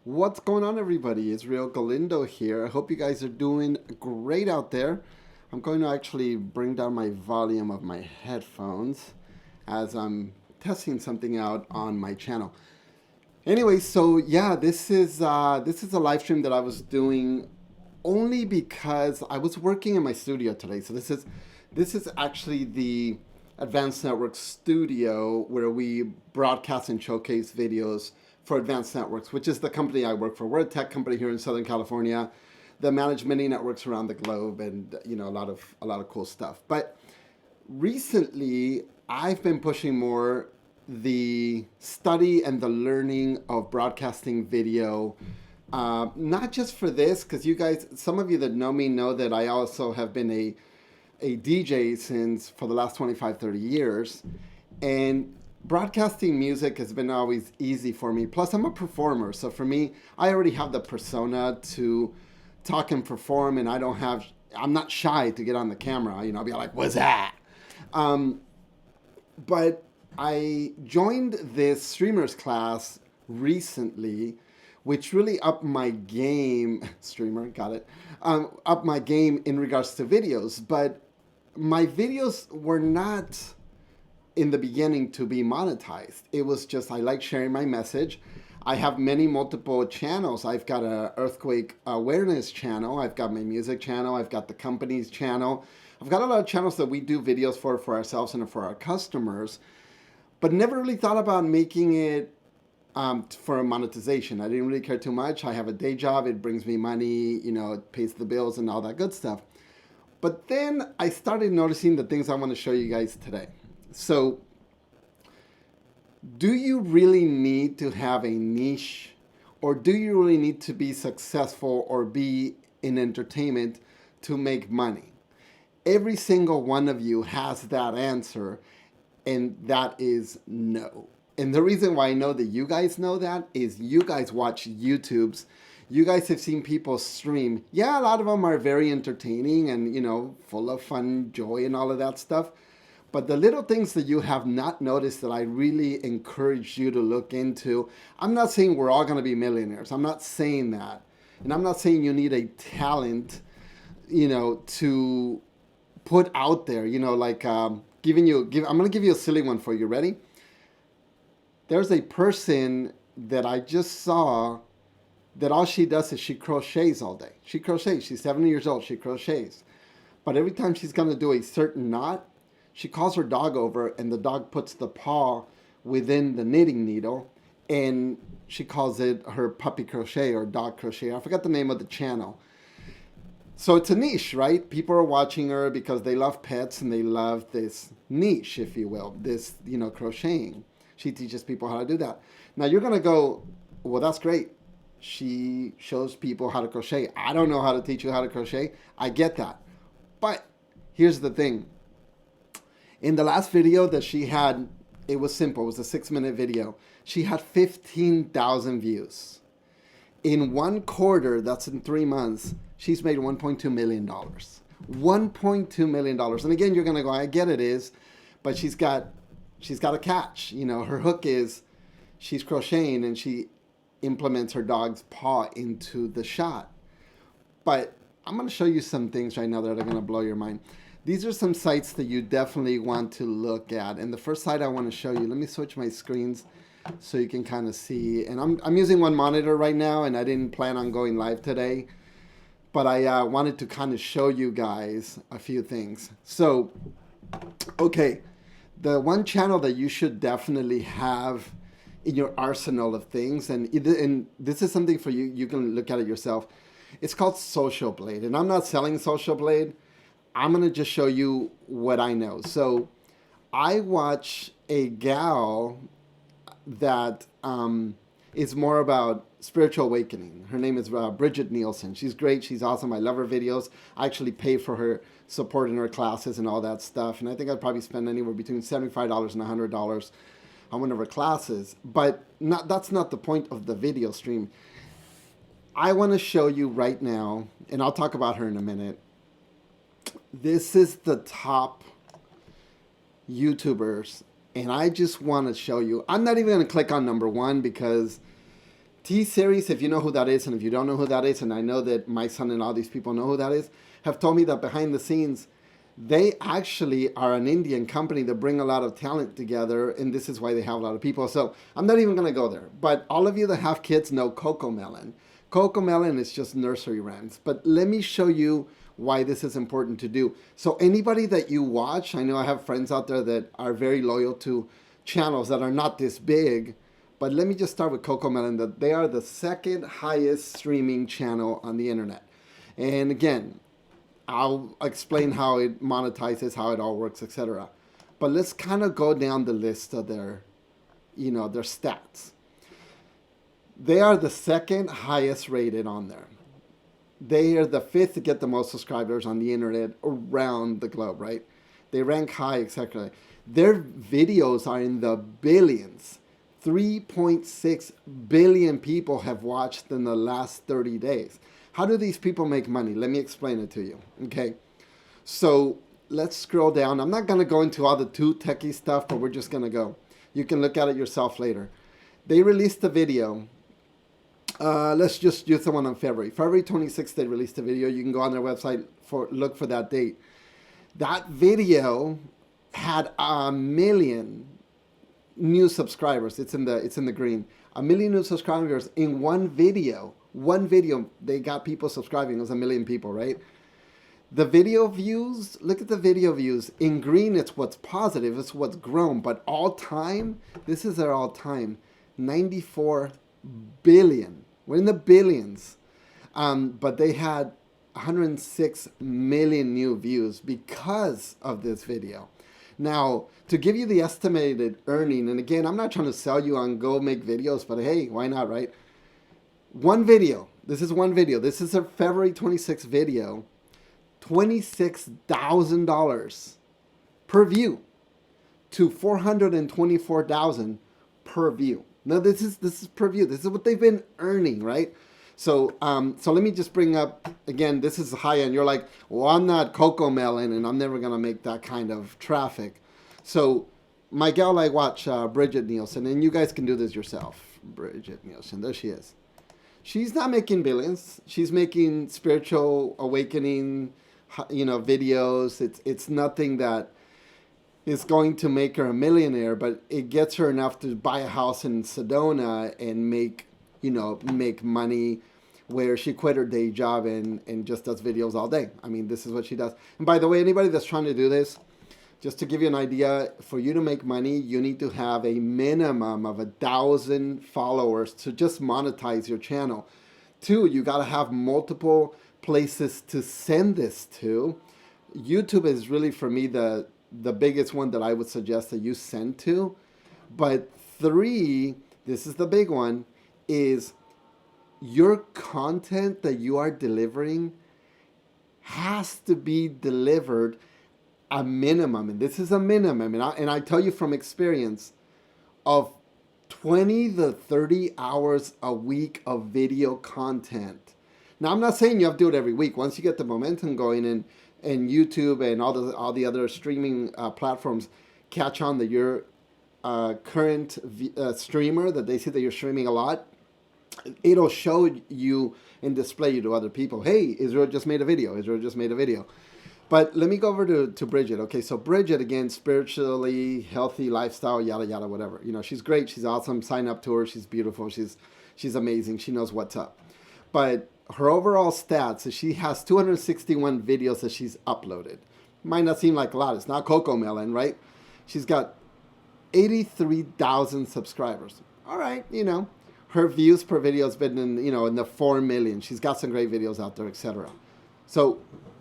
What's going on, everybody? Israel Galindo here. I hope you guys are doing great out there. I'm going to actually bring down my volume of my headphones as I'm testing something out on my channel. Anyway, so yeah, this is a live stream that I was doing only because I was working in my studio today. So this is actually the Advanced Network studio where we broadcast and showcase videos for Advanced Networks, which is the company I work for. We're a tech company here in Southern California that manage many networks around the globe, and a lot of cool stuff. But recently, I've been pushing more the study and the learning of broadcasting video. Not just for this, because you guys, some of you that know me know that I also have been a DJ since for the last 25, 30 years. And broadcasting music has been always easy for me. Plus, I'm a performer. So for me, I already have the persona to talk and perform, and I'm not shy to get on the camera. I'll be like, what's that? Um, but I joined this streamers class recently, which really upped my game. Streamer, got it. Up my game in regards to videos. But my videos were not in the beginning to be monetized. It was just I like sharing my message. I have many multiple channels. I've got a earthquake awareness channel. I've got my music channel. I've got the company's channel. I've got a lot of channels that we do videos for ourselves and for our customers, but never really thought about making it for monetization. I didn't really care too much. I have a day job. It brings me money. It pays the bills and all that good stuff. But then I started noticing the things I want to show you guys today. So, do you really need to have a niche, or do you really need to be successful or be in entertainment to make money? Every single one of you has that answer, and that is no. And the reason why I know that you guys know that is you guys watch YouTubes. You guys have seen people stream. Yeah, a lot of them are very entertaining and, full of fun, joy, and all of that stuff. But the little things that you have not noticed that I really encourage you to look into, I'm not saying we're all going to be millionaires. I'm not saying that. And I'm not saying you need a talent, to put out there, like I'm going to give you a silly one for you. Ready? There's a person that I just saw that all she does is she crochets all day. She crochets. She's 70 years old. She crochets. But every time she's going to do a certain knot, she calls her dog over, and the dog puts the paw within the knitting needle, and she calls it her puppy crochet or dog crochet. I forgot the name of the channel. So it's a niche, right? People are watching her because they love pets and they love this niche, if you will, this, crocheting. She teaches people how to do that. Now you're going to go, well, that's great. She shows people how to crochet. I don't know how to teach you how to crochet. I get that. But here's the thing. In the last video that she had, it was simple. It was a 6-minute video. She had 15,000 views. In one quarter, that's in 3 months, she's made $1.2 million. $1.2 million. And again, you're going to go, I get it is, but she's got a catch. Her hook is she's crocheting and she implements her dog's paw into the shot. But I'm going to show you some things right now that are going to blow your mind. These are some sites that you definitely want to look at. And the first site I want to show you, let me switch my screens so you can kind of see. And I'm using one monitor right now, and I didn't plan on going live today. But I wanted to kind of show you guys a few things. So, okay, the one channel that you should definitely have in your arsenal of things, and this is something for you, you can look at it yourself. It's called Social Blade. And I'm not selling Social Blade. I'm going to just show you what I know. So I watch a gal that is more about spiritual awakening. Her name is Bridget Nielsen. She's great. She's awesome. I love her videos. I actually pay for her support in her classes and all that stuff. And I think I'd probably spend anywhere between $75 and $100 on one of her classes. But that's not the point of the video stream. I want to show you right now, and I'll talk about her in a minute. This is the top YouTubers, and I just want to show you. I'm not even going to click on number one because T-Series, if you know who that is, and if you don't know who that is, and I know that my son and all these people know who that is, have told me that behind the scenes, they actually are an Indian company that bring a lot of talent together, and this is why they have a lot of people. So I'm not even going to go there. But all of you that have kids know Coco Melon. Coco Melon is just nursery rhymes. But let me show you why this is important to do. So anybody that you watch, I know I have friends out there that are very loyal to channels that are not this big, but let me just start with Coco Melon. That they are the second highest streaming channel on the internet. And again, I'll explain how it monetizes, how it all works, etc. But let's kind of go down the list of their, their stats. They are the second highest rated on there. They are the fifth to get the most subscribers on the internet around the globe, right? They rank high, etc. Their videos are in the billions. 3.6 billion people have watched in the last 30 days. How do these people make money? Let me explain it to you, okay? So let's scroll down. I'm not going to go into all the too techie stuff, but we're just going to go. You can look at it yourself later. They released a video. Let's just use the one on February. February 26th, they released a video. You can go on their website, look for that date. That video had 1 million new subscribers. It's in the green. 1 million new subscribers in one video. One video, they got people subscribing. It was 1 million people, right? The video views, look at the video views. In green, it's what's positive. It's what's grown. But all time, this is their all time. 94 billion. We're in the billions. But they had 106 million new views because of this video. Now, to give you the estimated earning, and again, I'm not trying to sell you on go make videos, but hey, why not, right? One video. This is one video. This is a February 26th video. $26,000 per view to $424,000 per view. Now this is per view. This is what they've been earning, right? So let me just bring up again. This is high end. You're like, well, I'm not Coco Melon, and I'm never gonna make that kind of traffic. So my gal, I watch Bridget Nielsen, and you guys can do this yourself. Bridget Nielsen, there she is. She's not making billions. She's making spiritual awakening, videos. It's nothing that is going to make her a millionaire, but it gets her enough to buy a house in Sedona and make money, where she quit her day job and just does videos all day. I mean, this is what she does. And by the way, anybody that's trying to do this, just to give you an idea, for you to make money, you need to have a minimum of 1,000 followers to just monetize your channel. 2, you got to have multiple places to send this to. YouTube is really, for me, the biggest one that I would suggest that you send to. But 3, this is the big one, is your content that you are delivering has to be delivered a minimum, and this is a minimum, and I tell you from experience, of 20 to 30 hours a week of video content. Now, I'm not saying you have to do it every week. Once you get the momentum going and YouTube and all the other streaming platforms catch on that you're a current streamer, that they see that you're streaming a lot, it'll show you and display you to other people. Hey, Israel just made a video. Israel just made a video. But let me go over to Bridget. Okay, so Bridget, again, spiritually healthy lifestyle, yada, yada, whatever. She's great. She's awesome. Sign up to her. She's beautiful. She's amazing. She knows what's up. But her overall stats is she has 261 videos that she's uploaded. Might not seem like a lot. It's not Coco Melon, right? She's got 83,000 subscribers. All right, her views per video has been in the 4 million. She's got some great videos out there, etc. So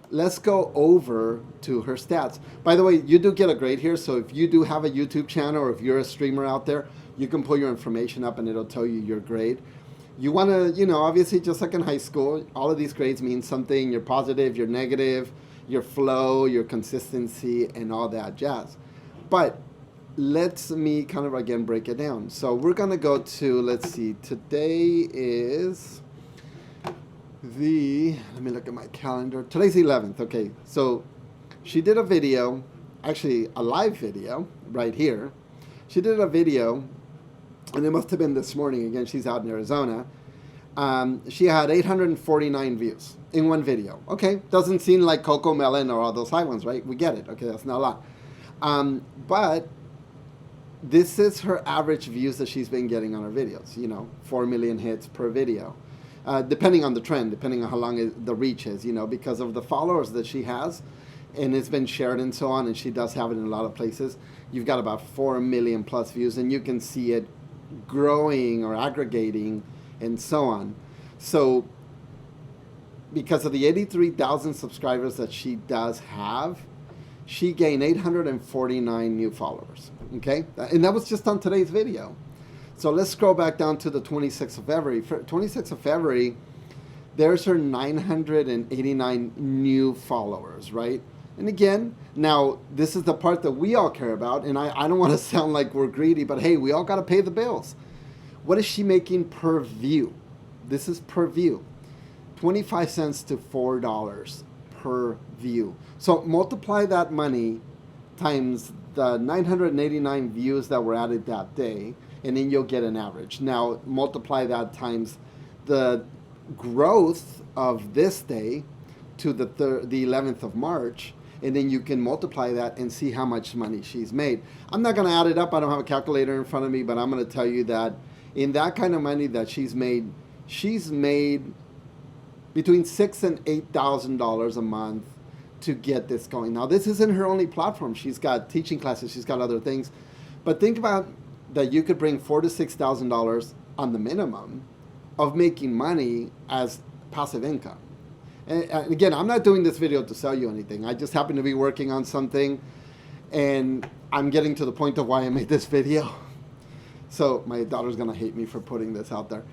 let's go over to her stats. By the way, you do get a grade here. So if you do have a YouTube channel, or if you're a streamer out there, you can pull your information up and it'll tell you your grade. You want to, obviously, just like in high school, all of these grades mean something. You're positive, you're negative, your flow, your consistency, and all that jazz. But let me kind of, again, break it down. So we're going to go to, let's see, today is let me look at my calendar. Today's the 11th. Okay, so she did a video, actually a live video right here. She did a video and it must have been this morning. Again, she's out in Arizona. She had 849 views in one video. Okay, doesn't seem like Coco Melon or all those high ones, right? We get it. Okay, that's not a lot. But this is her average views that she's been getting on her videos. 4 million hits per video. Depending on the trend, depending on how long the reach is, because of the followers that she has, and it's been shared and so on, and she does have it in a lot of places. You've got about 4 million plus views, and you can see it growing or aggregating and so on. So because of the 83,000 subscribers that she does have, she gained 849 new followers. Okay, and that was just on today's video. So let's scroll back down to the 26th of February. 26th of February, there's her 989 new followers, right? And again, now this is the part that we all care about, and I don't want to sound like we're greedy, but hey, we all got to pay the bills. What is she making per view? This is per view. 25 cents to $4 per view. So multiply that money times the 989 views that were added that day, and then you'll get an average. Now multiply that times the growth of this day to the 11th of March, and then you can multiply that and see how much money she's made. I'm not going to add it up. I don't have a calculator in front of me, but I'm going to tell you that in that kind of money that she's made between $6,000 and $8,000 a month to get this going. Now, this isn't her only platform. She's got teaching classes. She's got other things. But think about that you could bring $4,000 to $6,000 on the minimum of making money as passive income. And again, I'm not doing this video to sell you anything. I just happen to be working on something, and I'm getting to the point of why I made this video. So my daughter's going to hate me for putting this out there.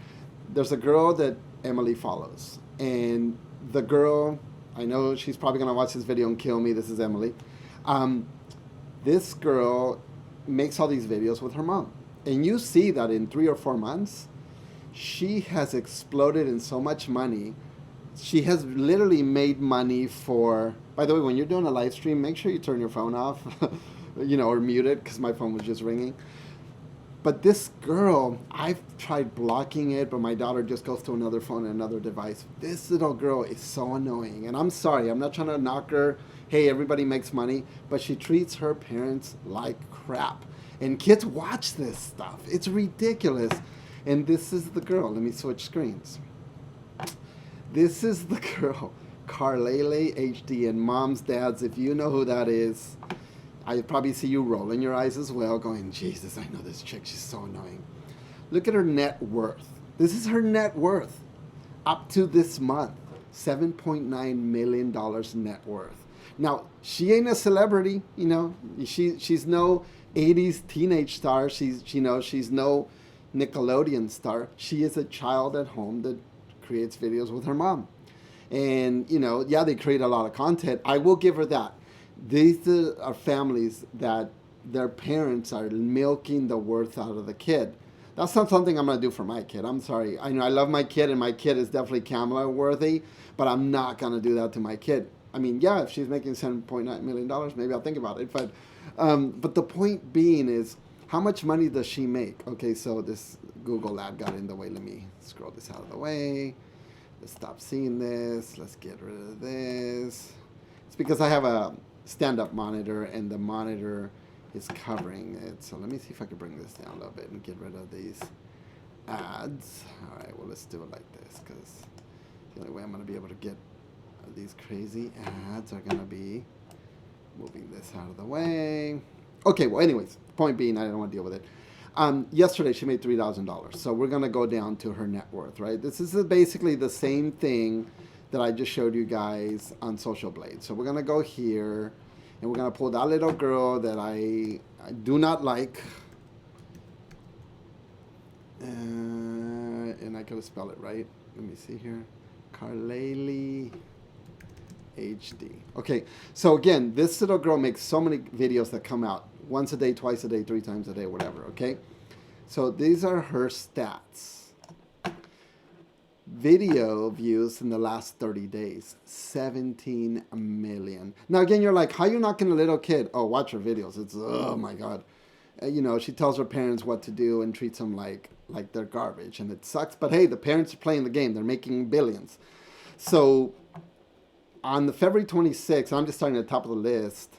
There's a girl that Emily follows. And the girl, I know she's probably going to watch this video and kill me. This is Emily. This girl makes all these videos with her mom. And you see that in 3 or 4 months, she has exploded in so much money. She has literally made money for, by the way, when you're doing a live stream, make sure you turn your phone off, or mute it, because my phone was just ringing. But this girl, I've tried blocking it, but my daughter just goes to another phone and another device. This little girl is so annoying. And I'm sorry, I'm not trying to knock her. Hey, everybody makes money. But she treats her parents like crap. And kids watch this stuff. It's ridiculous. And this is the girl. Let me switch screens. This is the girl, Carlele HD. And moms, dads, if you know who that is, I probably see you rolling your eyes as well, going, Jesus, I know this chick. She's so annoying. Look at her net worth. This is her net worth up to this month. $7.9 million net worth. Now, she ain't a celebrity, She's no 80s teenage star. She's no Nickelodeon star. She is a child at home that creates videos with her mom. And, they create a lot of content. I will give her that. These are families that their parents are milking the worth out of the kid. That's not something I'm going to do for my kid. I'm sorry. I know I love my kid, and my kid is definitely camera worthy, but I'm not going to do that to my kid. I mean, yeah, if she's making $7.9 million, maybe I'll think about it. But the point being is, how much money does she make? Okay, so this Google ad got in the way. Let me scroll this out of the way. Let's stop seeing this. Let's get rid of this. It's because I have a stand-up monitor, and the monitor is covering it. So let me see if I can bring this down a little bit and get rid of these ads. All right, well, let's do it like this, because the only way I'm going to be able to get these crazy ads are going to be moving this out of the way. Okay, well, anyways, point being, I don't want to deal with it. Yesterday, she made $3,000. So we're going to go down to her net worth, right? This is basically the same thing that I just showed you guys on Social Blade. So we're going to go here, and we're going to pull that little girl that I do not like. And I got to spell it right. Let me see here. Carlele HD. Okay, so again, this little girl makes so many videos that come out once a day, twice a day, 3 times a day, whatever, okay? So these are her stats. Video views in the last 30 days, 17 million. Now again, you're like, how you knocking a little kid? Oh, watch her videos. It's, oh my God. She tells her parents what to do and treats them like they're garbage, and it sucks. But hey, the parents are playing the game; they're making billions. So on the February 26th, I'm just starting at the top of the list.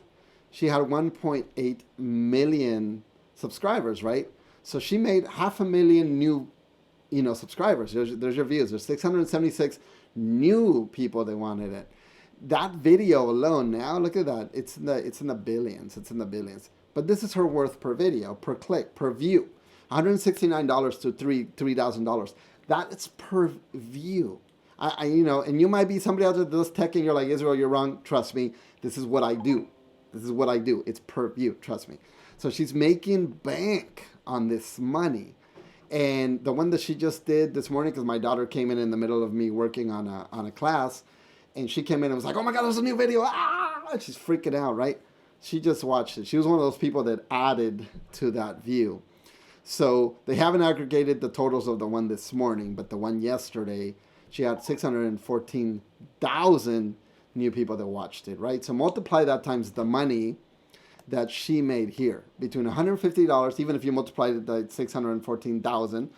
She had 1.8 million subscribers, right? So she made 500,000 new, subscribers. There's your views. There's 676 new people that wanted it. That video alone, now look at that. It's in the billions. It's in the billions. But this is her worth per video, per click, per view. $169 to $3,000. That is per view. And you might be somebody out there that does tech and you're like, Israel, you're wrong. Trust me. This is what I do. This is what I do. It's per view. Trust me. So she's making bank on this money. And the one that she just did this morning, because my daughter came in the middle of me working on a class, and she came in and was like, oh my God, there's a new video. Ah! She's freaking out, right? She just watched it. She was one of those people that added to that view. So they haven't aggregated the totals of the one this morning, but the one yesterday, she had 614,000 new people that watched it, right? So multiply that times the money that she made here, between $150, even if you multiply the 614,000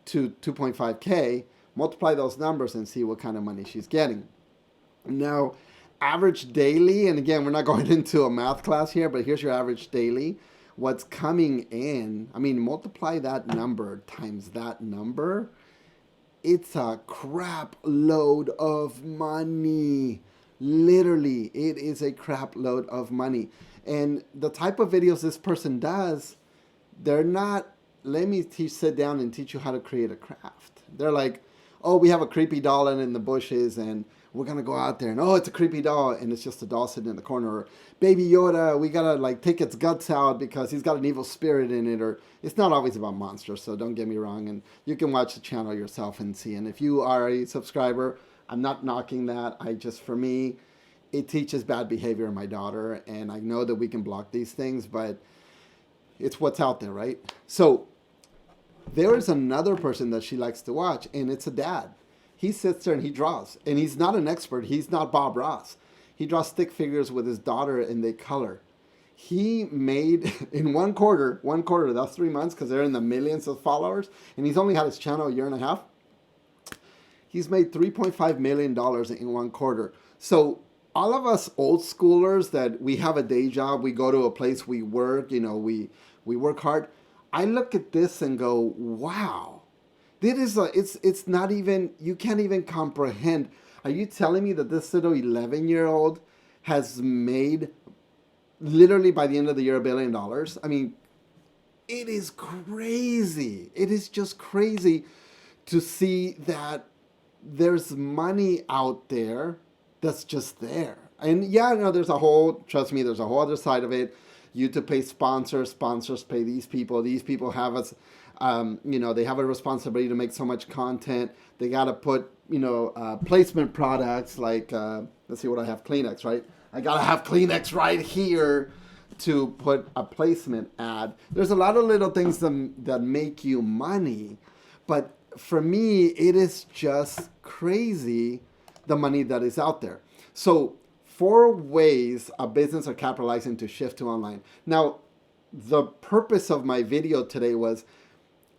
to 2.5K, multiply those numbers and see what kind of money she's getting. Now, average daily, and again, we're not going into a math class here, but here's your average daily. What's coming in, multiply that number times that number. It's a crap load of money. Literally, it is a crap load of money. And the type of videos this person does, they're not, let me sit down and teach you how to create a craft. They're like, oh, we have a creepy doll in the bushes and we're going to go out there and, oh, it's a creepy doll and it's just a doll sitting in the corner. Or Baby Yoda, we got to take its guts out because he's got an evil spirit in it. Or it's not always about monsters, so don't get me wrong. And you can watch the channel yourself and see. And if you are a subscriber, I'm not knocking that. For me, it teaches bad behavior in my daughter. And I know that we can block these things, but it's what's out there, right? So there is another person that she likes to watch, and it's a dad. He sits there and he draws. And he's not an expert. He's not Bob Ross. He draws stick figures with his daughter and they color. He made, in one quarter, that's 3 months because they're in the millions of followers, and he's only had his channel a year and a half. He's made $3.5 million in one quarter. So all of us old schoolers that we have a day job, we go to a place, we work, we work hard. I look at this and go, wow. It's not even, you can't even comprehend. Are you telling me that this little 11-year-old has made, literally by the end of the year, $1 billion? It is crazy. It is just crazy to see that there's money out there that's just there. And yeah, there's a whole other side of it. YouTube pays sponsors pay these people have us, they have a responsibility to make so much content. They got to put, placement products like, let's see what I have, Kleenex, right? I got to have Kleenex right here to put a placement ad. There's a lot of little things that make you money. But for me, it is just crazy, the money that is out there. So 4 ways a business are capitalizing to shift to online. Now, the purpose of my video today was,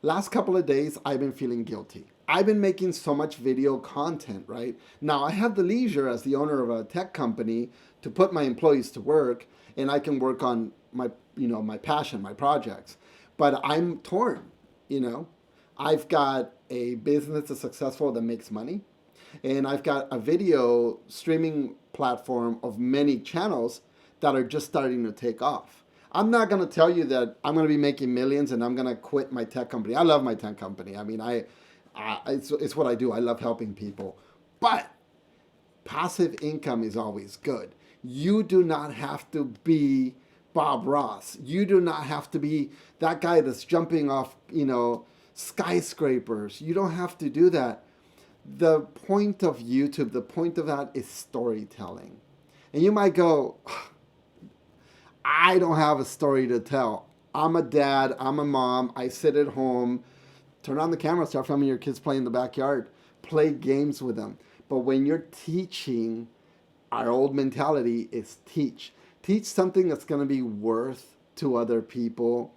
last couple of days, I've been feeling guilty. I've been making so much video content, right? Now, I have the leisure as the owner of a tech company to put my employees to work, and I can work on my passion, my projects. But I'm torn, I've got a business that's successful that makes money, and I've got a video streaming platform of many channels that are just starting to take off. I'm not going to tell you that I'm going to be making millions and I'm going to quit my tech company. I love my tech company. It's what I do. I love helping people. But passive income is always good. You do not have to be Bob Ross. You do not have to be that guy that's jumping off, skyscrapers. You don't have to do that. The point of YouTube, the point of that is storytelling. And you might go, I don't have a story to tell. I'm a dad, I'm a mom, I sit at home, turn on the camera, start filming your kids play in the backyard, play games with them. But when you're teaching, our old mentality is teach. Teach something that's going to be worth to other people.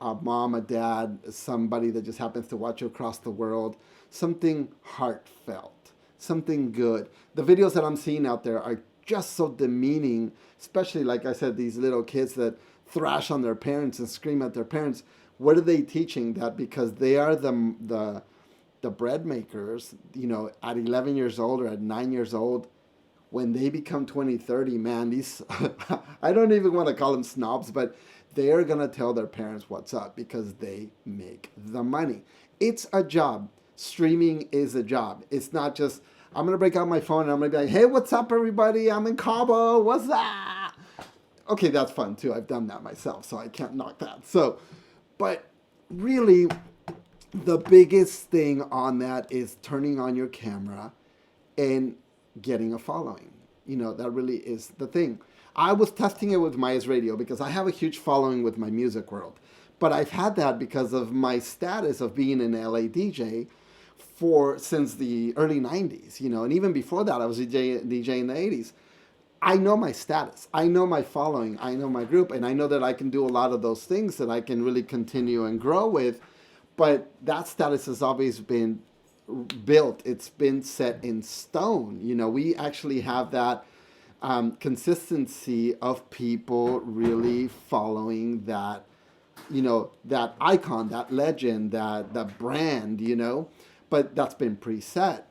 a mom, a dad, somebody that just happens to watch you across the world, something heartfelt, something good. The videos that I'm seeing out there are just so demeaning, especially like I said, these little kids that thrash on their parents and scream at their parents. What are they teaching? That because they are the bread makers, at 11 years old or at 9 years old, when they become 20, 30, man, these, I don't even want to call them snobs, but they're going to tell their parents what's up because they make the money. It's a job. Streaming is a job. It's not just, I'm going to break out my phone and I'm going to be like, hey, what's up, everybody? I'm in Cabo. What's that? Okay, that's fun too. I've done that myself, so I can't knock that. So, but really, the biggest thing on that is turning on your camera and getting a following. That really is the thing. I was testing it with Maya's Radio because I have a huge following with my music world. But I've had that because of my status of being an LA DJ since the early 90s, and even before that I was a DJ in the 80s. I know my status. I know my following. I know my group. And I know that I can do a lot of those things that I can really continue and grow with. But that status has always been built. It's been set in stone. We actually have that consistency of people really following that, that icon, that legend, that brand, But that's been preset.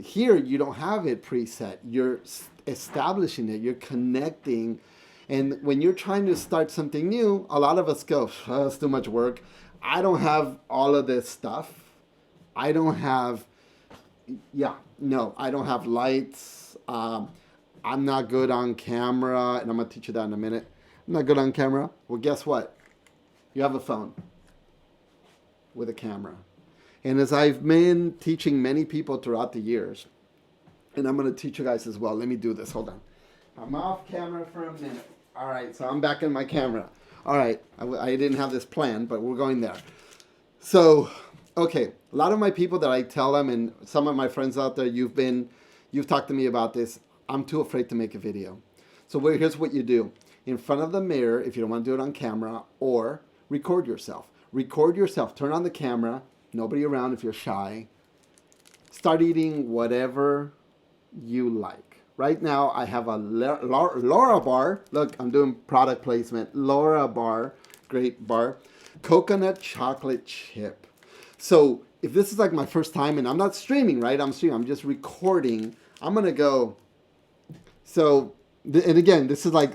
Here, you don't have it preset. You're establishing it. You're connecting. And when you're trying to start something new, a lot of us go, oh, it's too much work. I don't have all of this stuff. I don't have, I don't have lights. I'm not good on camera. And I'm going to teach you that in a minute. I'm not good on camera. Well, guess what? You have a phone with a camera. And as I've been teaching many people throughout the years, and I'm going to teach you guys as well. Let me do this. Hold on. I'm off camera for a minute. All right, so I'm back in my camera. All right, I didn't have this planned, but we're going there. So, okay, a lot of my people that I tell them, and some of my friends out there, you've talked to me about this. I'm too afraid to make a video. So here's what you do. In front of the mirror, if you don't want to do it on camera, or record yourself. Record yourself. Turn on the camera. Nobody around if you're shy. Start eating whatever you like. Right now, I have a Laura bar. Look, I'm doing product placement. Laura bar, great bar. Coconut chocolate chip. So if this is like my first time, and I'm not streaming, right? I'm just recording. I'm going to go. So, and again, this is like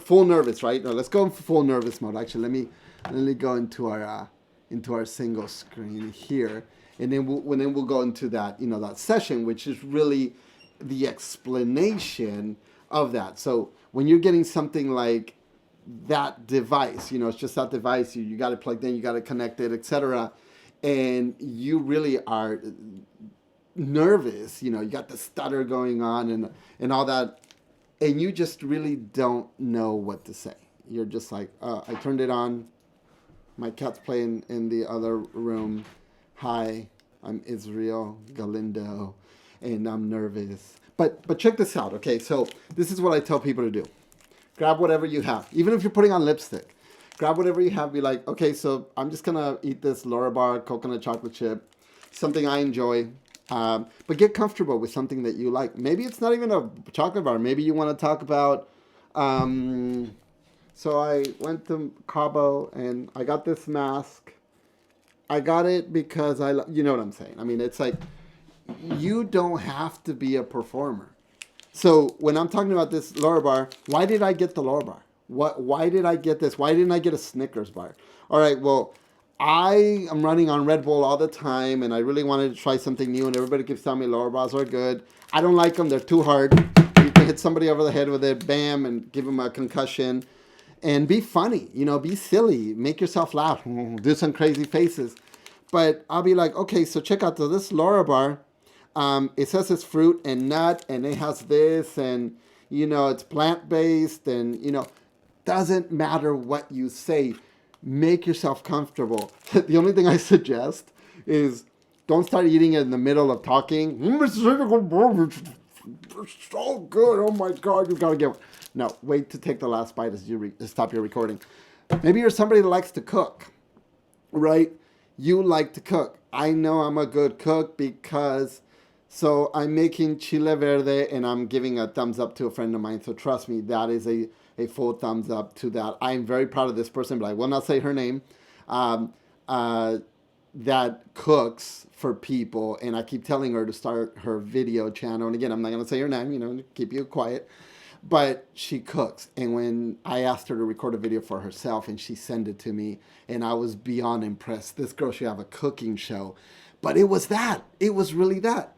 full nervous, right? No, let's go in full nervous mode. Actually, let me go into our single screen here, and then we'll go into that that session, which is really the explanation of that. So when you're getting something like that device, it's just that device. You got it plugged in, you got it connected, etc., and you really are nervous. You got the stutter going on and all that, and you just really don't know what to say. You're just like, I turned it on. My cat's playing in the other room. Hi, I'm Israel Galindo, and I'm nervous. But check this out, okay? So this is what I tell people to do. Grab whatever you have. Even if you're putting on lipstick, grab whatever you have. Be like, okay, so I'm just going to eat this Laura bar coconut chocolate chip, something I enjoy. But get comfortable with something that you like. Maybe it's not even a chocolate bar. Maybe you want to talk about... So I went to Cabo and I got this mask. I got it because you know what I'm saying. I mean, it's like, you don't have to be a performer. So when I'm talking about this Laura bar, why did I get the Laura bar? Why did I get this? Why didn't I get a Snickers bar? All right, well, I am running on Red Bull all the time and I really wanted to try something new and everybody keeps telling me Laura bars are good. I don't like them. They're too hard. You can hit somebody over the head with it, bam, and give them a concussion. And be funny, be silly, make yourself laugh, do some crazy faces. But I'll be like, okay, so check out this Laura bar. It says it's fruit and nut, and it has this, and, it's plant-based, and, doesn't matter what you say. Make yourself comfortable. The only thing I suggest is don't start eating it in the middle of talking. It's so good. Oh, my God, you got to get one. No, wait to take the last bite as you stop your recording. Maybe you're somebody that likes to cook. right? You like to cook. I know I'm a good cook because so I'm making chile verde and I'm giving a thumbs up to a friend of mine. So trust me, that is a full thumbs up to that. I'm very proud of this person, but I will not say her name. Um, uh, that cooks for people, and I keep telling her to start her video channel. And again, I'm not going to say her name, keep you quiet. But she cooks, and when I asked her to record a video for herself, and she sent it to me, and I was beyond impressed. This girl should have a cooking show, but it was that. It was really that.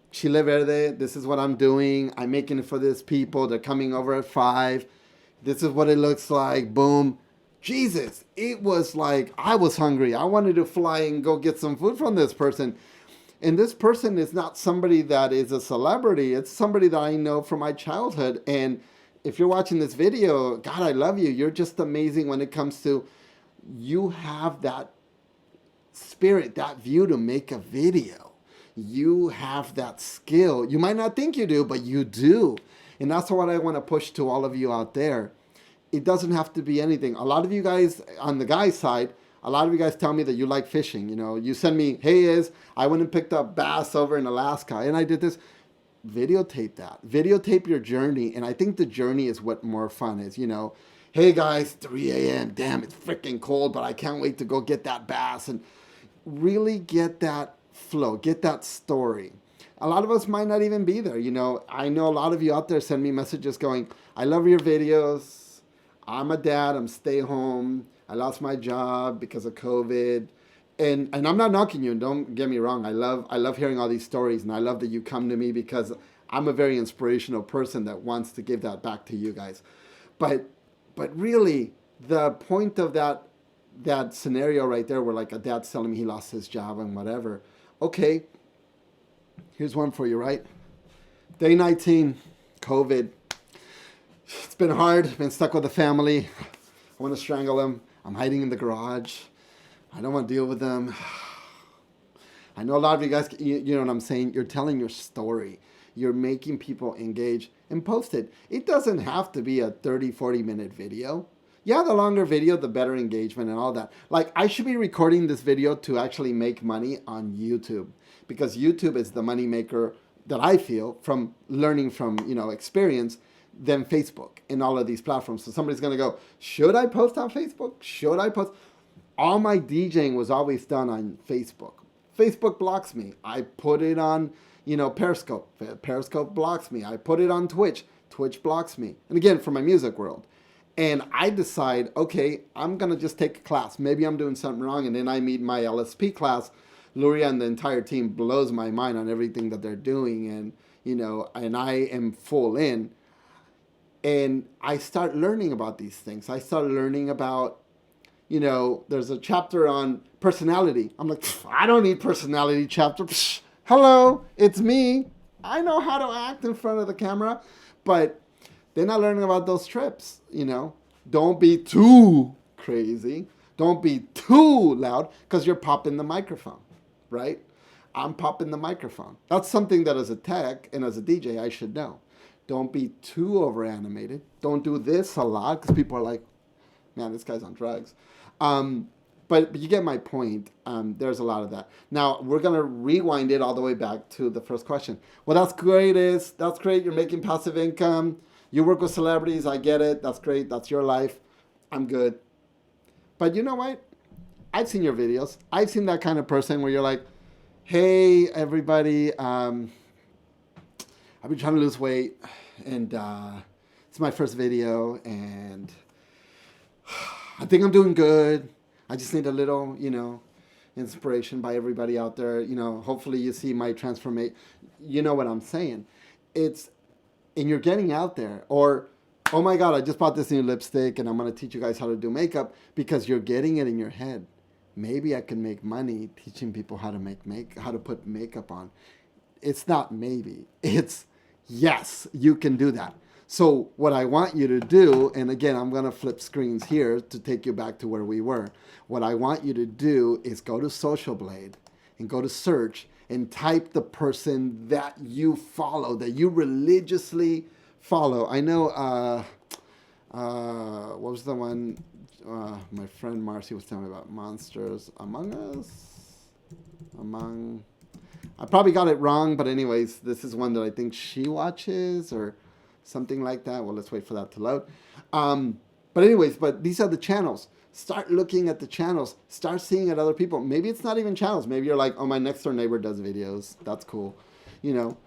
Chile verde. This is what I'm doing. I'm making it for this people. They're coming over at 5. This is what it looks like. Boom. Jesus, it was like I was hungry. I wanted to fly and go get some food from this person. And this person is not somebody that is a celebrity. It's somebody that I know from my childhood. And if you're watching this video, God, I love you. You're just amazing when it comes to you have that spirit, that view to make a video. You have that skill. You might not think you do, but you do. And that's what I want to push to all of you out there. It doesn't have to be anything. A lot of you guys on the guy's side, a lot of you guys tell me that you like fishing. You send me, hey, I went and picked up bass over in Alaska and I did this. Videotape that. Videotape your journey. And I think the journey is what more fun is. Hey guys, 3 a.m. Damn, it's freaking cold, but I can't wait to go get that bass. And really get that flow, get that story. A lot of us might not even be there. I know a lot of you out there send me messages going, I love your videos. I'm a dad. I'm stay home. I lost my job because of COVID. And I'm not knocking you. Don't get me wrong. I love hearing all these stories, and I love that you come to me because I'm a very inspirational person that wants to give that back to you guys. But really, the point of that scenario right there, where like a dad's telling me he lost his job and whatever. Okay, here's one for you, right? Day 19, COVID. It's been hard. Been stuck with the family. I want to strangle them. I'm hiding in the garage. I don't want to deal with them. I know a lot of you guys, you know what I'm saying? You're telling your story. You're making people engage and post it. It doesn't have to be a 30, 40-minute video. Yeah, the longer video, the better engagement and all that. Like, I should be recording this video to actually make money on YouTube, because YouTube is the money maker that I feel from learning from, experience than Facebook and all of these platforms. So somebody's going to go, should I post on Facebook? Should I post? All my DJing was always done on Facebook. Facebook blocks me. I put it on, Periscope. Periscope blocks me. I put it on Twitch. Twitch blocks me. And again, for my music world. And I decide, okay, I'm going to just take a class. Maybe I'm doing something wrong. And then I meet my LSP class. Luria and the entire team blows my mind on everything that they're doing. And, and I am full in. And I start learning about these things. I start learning about, there's a chapter on personality. I'm like, I don't need personality chapter. Psh, hello, it's me. I know how to act in front of the camera. But then I learning about those trips, Don't be too crazy. Don't be too loud, because you're popping the microphone, right? I'm popping the microphone. That's something that as a tech and as a DJ, I should know. Don't be too over animated. Don't do this a lot, because people are like, man, this guy's on drugs. But you get my point. There's a lot of that. Now, we're going to rewind it all the way back to the first question. Well, that's great. That's great. You're making passive income. You work with celebrities. I get it. That's great. That's your life. I'm good. But you know what? I've seen your videos. I've seen that kind of person where you're like, hey, everybody, I've been trying to lose weight, and it's my first video, and I think I'm doing good. I just need a little, inspiration by everybody out there. Hopefully you see my transformation. You know what I'm saying? And you're getting out there. Or, oh my God, I just bought this new lipstick and I'm going to teach you guys how to do makeup, because you're getting it in your head. Maybe I can make money teaching people how to put makeup on. It's not maybe. It's yes, you can do that. So what I want you to do, and again, I'm going to flip screens here to take you back to where we were. What I want you to do is go to Social Blade and go to search and type the person that you follow, that you religiously follow. I know, what was the one? my friend Marcy was telling me about Monsters Among Us. Among I probably got it wrong, but anyways, this is one that I think she watches or something like that. Well, let's wait for that to load. Um, but anyways, but these are the channels. Start looking at the channels. Start seeing at other people. Maybe it's not even channels. Maybe you're like, oh, my next door neighbor does videos. That's cool. You know,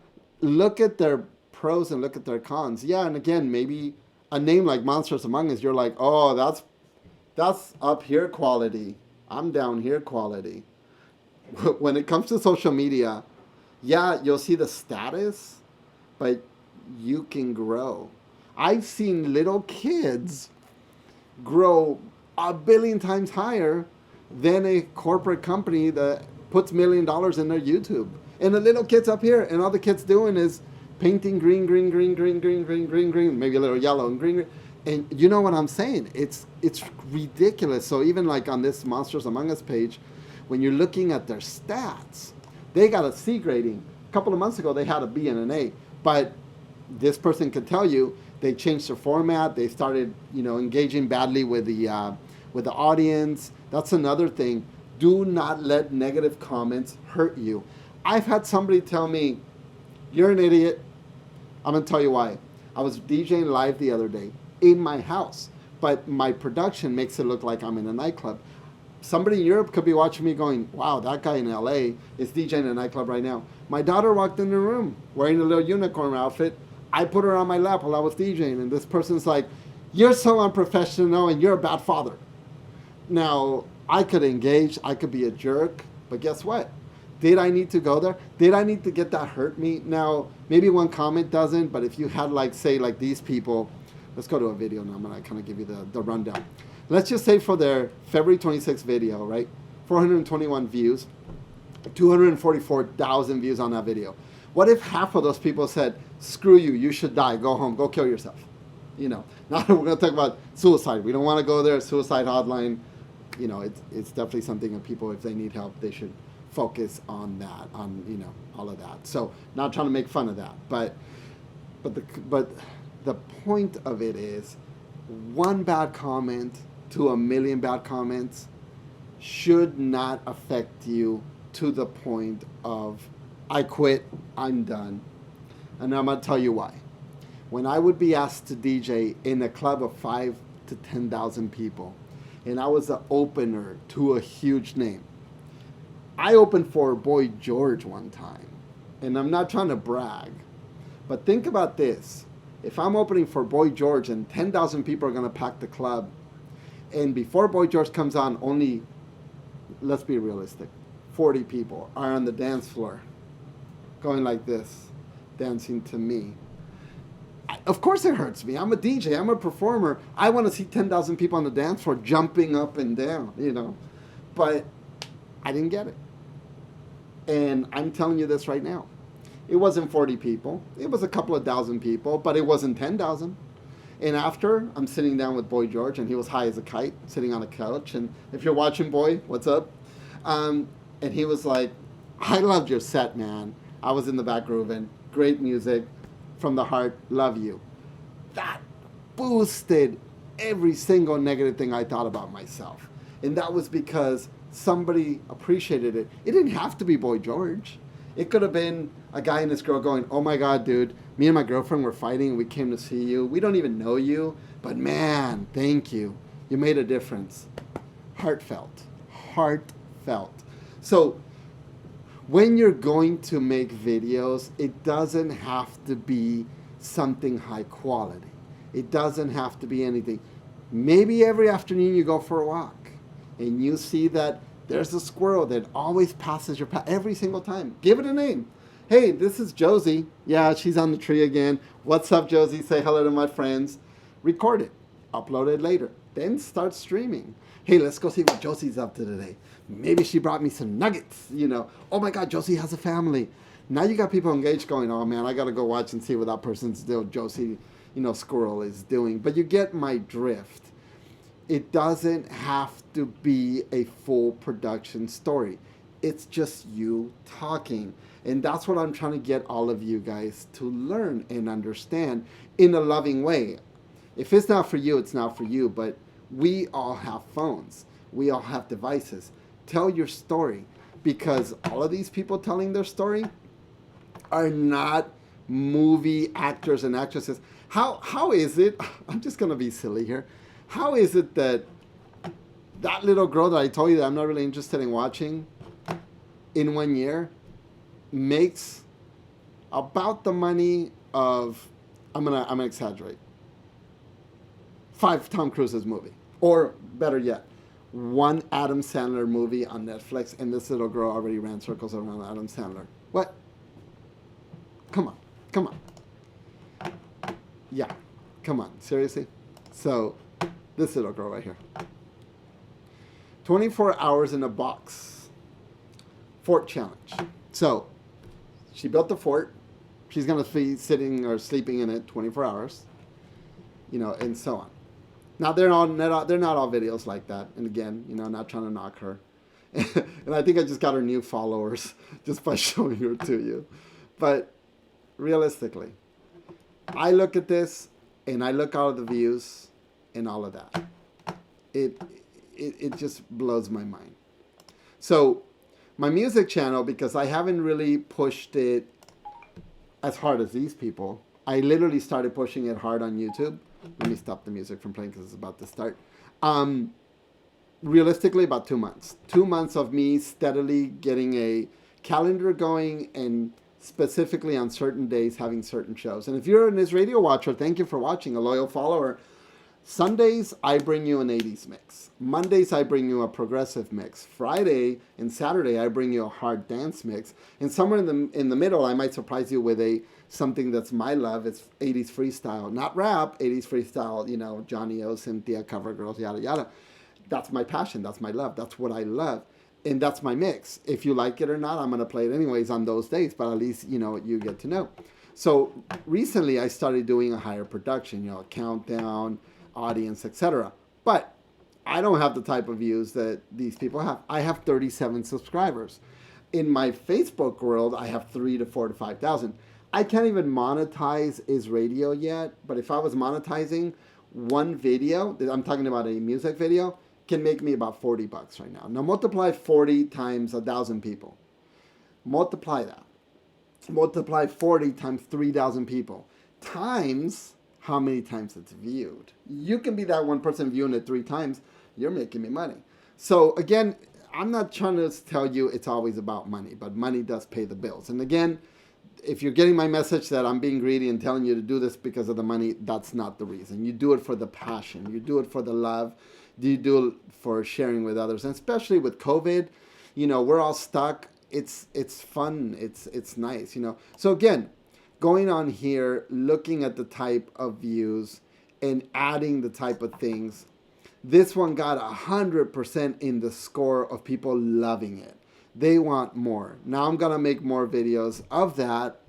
look at their pros and look at their cons. Yeah, and again, maybe a name like Monsters Among Us, you're like, oh, that's up here quality. I'm down here quality. When it comes to social media, yeah, you'll see the status, but you can grow. I've seen little kids grow a billion times higher than a corporate company that puts $1 million in their YouTube. And the little kids up here, and all the kids doing is painting green, green, green, green, green, green, green, green, maybe a little yellow and green, green. And you know what I'm saying? It's ridiculous. So even like on this Monsters Among Us page, when you're looking at their stats, they got a C grading. A couple of months ago, they had a B and an A. But this person can tell you they changed their format. They started, engaging badly with the audience. That's another thing. Do not let negative comments hurt you. I've had somebody tell me, "You're an idiot." I'm gonna tell you why. I was DJing live the other day in my house, but my production makes it look like I'm in a nightclub. Somebody in Europe could be watching me going, wow, that guy in LA is DJing in a nightclub right now. My daughter walked in the room wearing a little unicorn outfit. I put her on my lap while I was DJing, and this person's like, you're so unprofessional and you're a bad father. Now, I could engage, I could be a jerk, but guess what? Did I need to go there? Did I need to get that hurt me? Now, maybe one comment doesn't, but if you had say these people, let's go to a video now. I'm going to kind of give you the rundown. Let's just say for their February 26th video, right? 421 views, 244,000 views on that video. What if half of those people said, screw you, you should die, go home, go kill yourself? Now we're going to talk about suicide. We don't want to go there, suicide hotline. It's definitely something that people, if they need help, they should focus on that, on, all of that. So not trying to make fun of that, but the point of it is one bad comment to a million bad comments should not affect you to the point of, I quit, I'm done. And I'm going to tell you why. When I would be asked to DJ in a club of 5 to 10,000 people, and I was the opener to a huge name, I opened for Boy George one time. And I'm not trying to brag, but think about this. If I'm opening for Boy George and 10,000 people are going to pack the club, and before Boy George comes on, only, let's be realistic, 40 people are on the dance floor going like this, dancing to me. Of course it hurts me. I'm a DJ. I'm a performer. I want to see 10,000 people on the dance floor jumping up and down, But I didn't get it. And I'm telling you this right now. It wasn't 40 people. It was a couple of thousand people, but it wasn't 10,000. And after, I'm sitting down with Boy George, and he was high as a kite, sitting on a couch. And if you're watching, Boy, what's up? And he was like, I loved your set, man. I was in the back grooving. Great music. From the heart, love you. That boosted every single negative thing I thought about myself. And that was because somebody appreciated it. It didn't have to be Boy George. It could have been a guy and this girl going, oh my God, dude, me and my girlfriend were fighting. We came to see you. We don't even know you, but man, thank you. You made a difference. Heartfelt. So when you're going to make videos, it doesn't have to be something high quality. It doesn't have to be anything. Maybe every afternoon you go for a walk and you see that there's a squirrel that always passes your path every single time. Give it a name. Hey, this is Josie. Yeah, she's on the tree again. What's up, Josie? Say hello to my friends. Record it. Upload it later. Then start streaming. Hey, let's go see what Josie's up to today. Maybe she brought me some nuggets, Oh my God, Josie has a family. Now you got people engaged going, oh man, I got to go watch and see what that person's doing. Josie, squirrel is doing. But you get my drift. It doesn't have to be a full production story. It's just you talking. And that's what I'm trying to get all of you guys to learn and understand in a loving way. If it's not for you, it's not for you. But We all have phones. We all have devices. Tell your story, because all of these people telling their story are not movie actors and actresses. How is it? I'm just gonna be silly here. How is it that that little girl that I told you that I'm not really interested in watching in 1 year makes about the money of, I'm gonna exaggerate, 5 Tom Cruise's movie, or better yet, 1 Adam Sandler movie on Netflix, and this little girl already ran circles around Adam Sandler. What? Come on, come on. Yeah, come on, seriously. So, this little girl right here, 24 hours in a box, fort challenge. So, she built the fort. She's gonna be sitting or sleeping in it 24 hours, and so on. Now they're not all videos like that. And again, not trying to knock her. And I think I just got her new followers just by showing her to you. But realistically, I look at this and I look out at the views and all of that. It just blows my mind. So my music channel, because I haven't really pushed it as hard as these people, I literally started pushing it hard on YouTube. Let me stop the music from playing because it's about to start. Realistically, about 2 months. 2 months of me steadily getting a calendar going, and specifically on certain days having certain shows. And if you're an Is Radio watcher, thank you for watching, a loyal follower. Sundays, I bring you an 80s mix. Mondays, I bring you a progressive mix. Friday and Saturday, I bring you a hard dance mix. And somewhere in the middle, I might surprise you with something that's my love. It's 80s freestyle, not rap, 80s freestyle, Johnny O, Cynthia, cover girls, yada, yada. That's my passion. That's my love. That's what I love. And that's my mix. If you like it or not, I'm going to play it anyways on those days, but at least, you get to know. So recently, I started doing a higher production, a countdown, audience, etc. But I don't have the type of views that these people have. I have 37 subscribers. In my Facebook world, I have 3 to 4 to 5,000. I can't even monetize Is Radio yet, but if I was monetizing one video, I'm talking about a music video, can make me about $40 right now. Now multiply 40 times 1,000 people. Multiply that. Multiply 40 times 3,000 people. Times how many times it's viewed. You can be that one person viewing it 3 times. You're making me money. So again, I'm not trying to tell you it's always about money, but money does pay the bills. And again, if you're getting my message that I'm being greedy and telling you to do this because of the money, that's not the reason. You do it for the passion. You do it for the love. You do it for sharing with others. And especially with COVID, we're all stuck. It's fun. It's nice, So again, going on here, looking at the type of views and adding the type of things, this one got 100% in the score of people loving it. They want more. Now I'm going to make more videos of that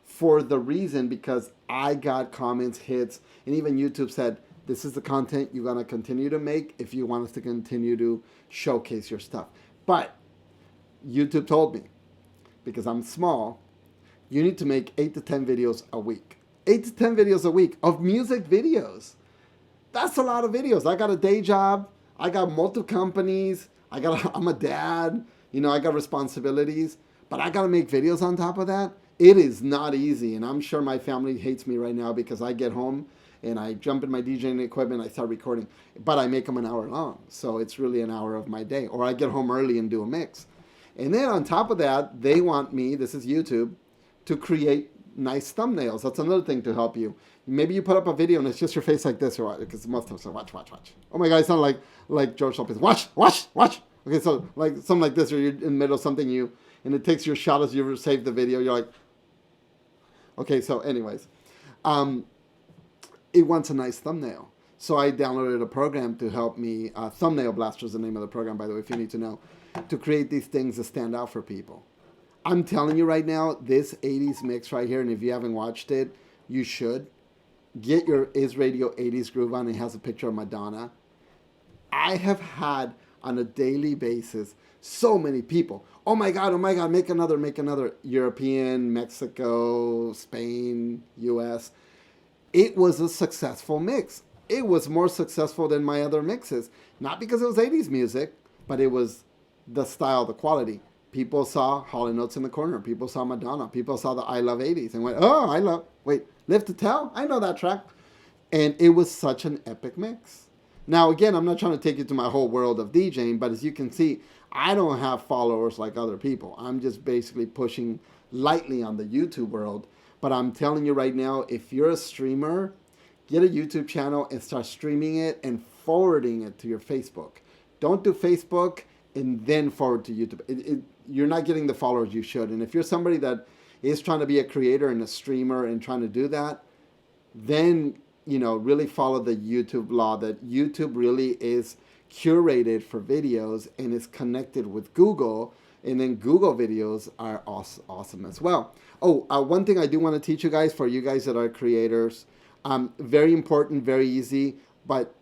for the reason because I got comments, hits, and even YouTube said, this is the content you're going to continue to make if you want us to continue to showcase your stuff. But YouTube told me, because I'm small, you need to make 8 to 10 videos a week. 8 to 10 videos a week of music videos. That's a lot of videos. I got a day job. I got multiple companies. I'm a dad. I got responsibilities. But I got to make videos on top of that. It is not easy. And I'm sure my family hates me right now because I get home and I jump in my DJing equipment. I start recording. But I make them an hour long. So it's really an hour of my day. Or I get home early and do a mix. And then on top of that, they want me, this is YouTube, to create nice thumbnails. That's another thing to help you. Maybe you put up a video and it's just your face like this, or what? Because most of them say, watch. Oh my God, I sound like George Lopez. Watch. Okay, so like something like this, or you're in the middle of something and it takes your shot as you save the video. You're like, okay, so anyways, it wants a nice thumbnail. So I downloaded a program to help me, Thumbnail Blaster is the name of the program, by the way, if you need to know, to create these things that stand out for people. I'm telling you right now, this 80s mix right here, and if you haven't watched it, you should. Get your Is Radio 80s groove on. It has a picture of Madonna. I have had on a daily basis so many people. Oh my God, make another. European, Mexico, Spain, US. It was a successful mix. it was more successful than my other mixes. Not because it was 80s music, but it was the style, the quality. People saw Hall & Oates in the corner. People saw Madonna. People saw the I Love 80s and went, oh, wait, Live to Tell? I know that track. And it was such an epic mix. Now, again, I'm not trying to take you to my whole world of DJing, but as you can see, I don't have followers like other people. I'm just basically pushing lightly on the YouTube world. But I'm telling you right now, if you're a streamer, get a YouTube channel and start streaming it and forwarding it to your Facebook. Don't do Facebook and then forward to YouTube. You're not getting the followers you should. And if you're somebody that is trying to be a creator and a streamer and trying to do that, then really follow the YouTube law that YouTube really is curated for videos and is connected with Google, and then Google videos are awesome as well. One thing I do want to teach you guys, for you guys that are creators, very important, very easy, but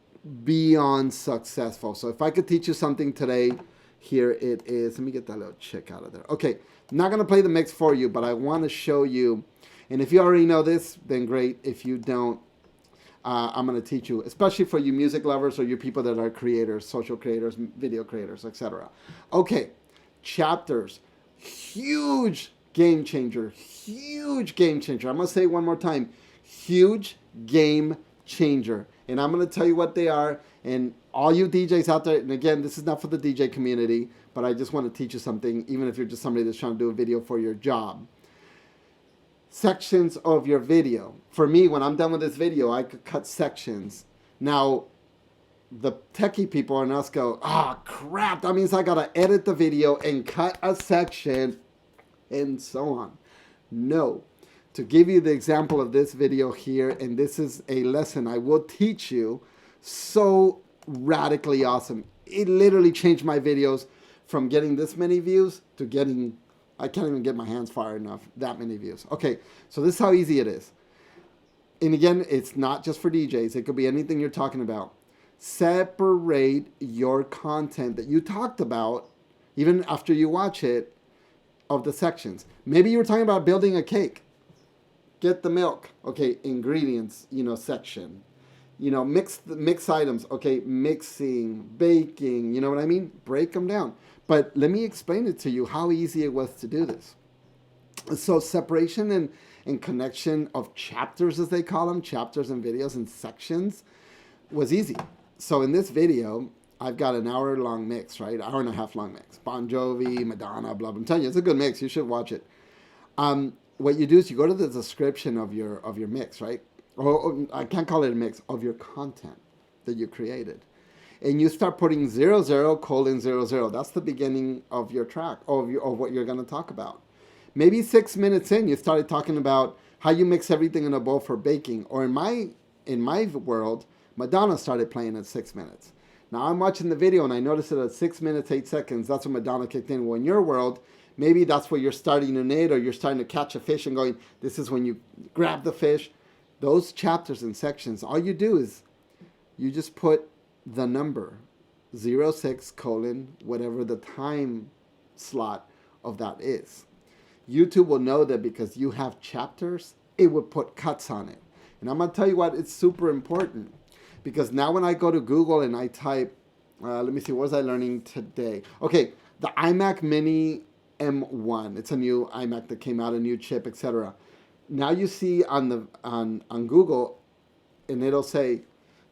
beyond successful. So if I could teach you something today, here it is. Let me get that little chick out of there. Okay, I'm not going to play the mix for you, but I want to show you, and if you already know this, then great. If you don't, I'm going to teach you, especially for you music lovers or you people that are creators, social creators, video creators, etc. Okay, chapters, huge game changer, huge game changer. I'm going to say it one more time, huge game changer. And I'm going to tell you what they are. And all you DJs out there, and again, this is not for the DJ community, but I just want to teach you something, even if you're just somebody that's trying to do a video for your job. Sections of your video. For me, when I'm done with this video, I could cut sections. Now, the techie people and us go, crap, that means I got to edit the video and cut a section and so on. No. To give you the example of this video here, and this is a lesson I will teach you, so radically awesome. It literally changed my videos from getting this many views to getting, I can't even get my hands far enough, that many views. Okay, so this is how easy it is. And again, it's not just for DJs. It could be anything you're talking about. Separate your content that you talked about, even after you watch it, of the sections. Maybe you were talking about building a cake. Get the milk. Okay, ingredients, section. Mix items. Okay, mixing, baking, you know what I mean? Break them down. But let me explain it to you how easy it was to do this. So separation and connection of chapters, as they call them, chapters and videos and sections, was easy. So in this video, I've got an hour-long mix, right? Hour and a half long mix. Bon Jovi, Madonna, blah, blah. I'm telling you, it's a good mix. You should watch it. What you do is you go to the description of your mix, right? Or I can't call it a mix, of your content that you created. And you start putting 00:00. That's the beginning of your track, of what you're going to talk about. Maybe 6 minutes in, you started talking about how you mix everything in a bowl for baking. Or in my world, Madonna started playing at 6 minutes. Now I'm watching the video and I noticed that at 6 minutes, 8 seconds, that's when Madonna kicked in. Well, in your world, maybe that's where you're starting to knit, or you're starting to catch a fish and going, this is when you grab the fish. Those chapters and sections, all you do is you just put the number 06:, whatever the time slot of that is. YouTube will know that because you have chapters, it would put cuts on it. And I'm going to tell you what, it's super important. Because now when I go to Google and I type, let me see, what was I learning today? Okay, the iMac Mini M1. It's a new iMac that came out, a new chip, etc. Now you see on Google, and it'll say,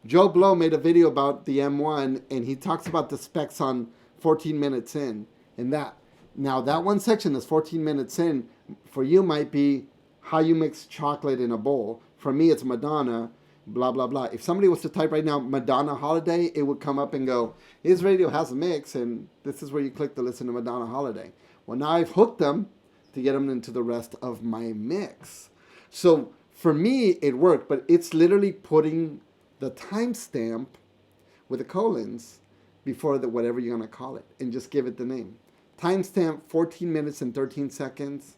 Joe Blow made a video about the M1, and he talks about the specs on 14 minutes in. And that, now that one section is 14 minutes in. For you might be how you mix chocolate in a bowl. For me, it's Madonna, blah, blah, blah. If somebody was to type right now, Madonna Holiday, it would come up and go, his radio has a mix, and this is where you click to listen to Madonna Holiday. Well, now I've hooked them to get them into the rest of my mix. So for me, it worked, but it's literally putting the timestamp with the colons before the whatever you're going to call it, and just give it the name. Timestamp 14 minutes and 13 seconds.